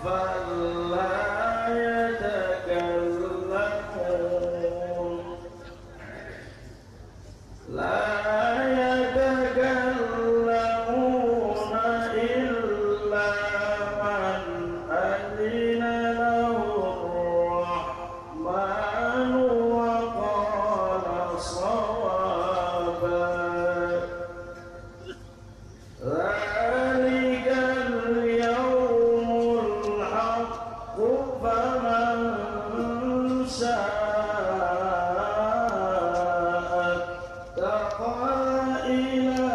فلا يتكلمون إلا من أذن له الرحمن وقال صوابا ذلك اليوم الحق فمن شاء اتخذ إلى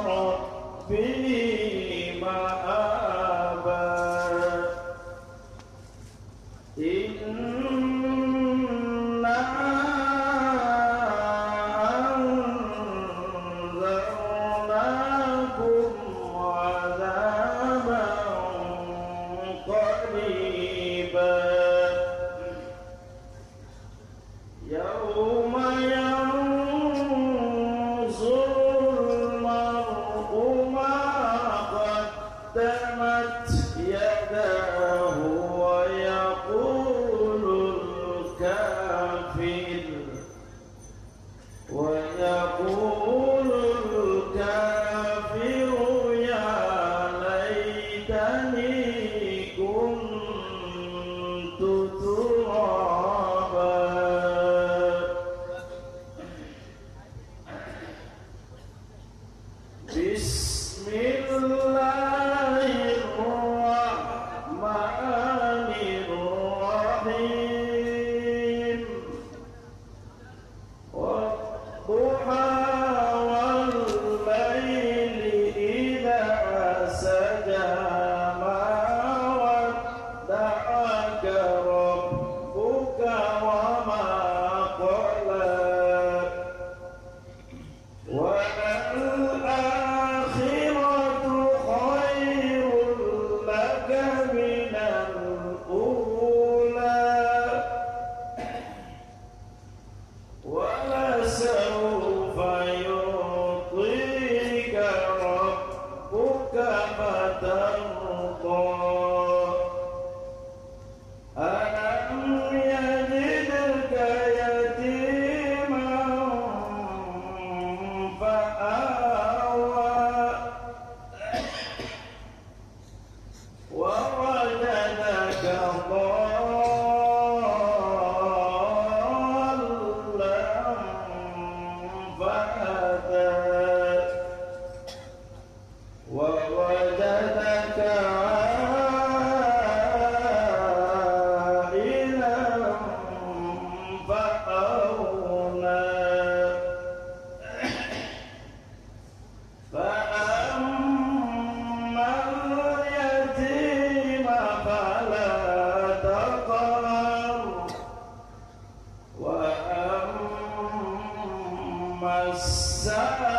ربه مآبا إنا أنذرناكم عذابا قريبا يوم ينظر المرء ما قدمت يداه ويقول الكافر يا ليتني كنت ترابا بسم الله الرحمن الرحيم والضحى والليل إذا سجى ما ودعك ربك وما قلى وللآخرة خير لك من الأولى ولسوف يعطيك ربك فترضى ألم يجدك يتيما فآوى ووجدك ضالا فهدى ووجدك عائلا فأغنى فأما اليتيم فلا تقهر وأما السائل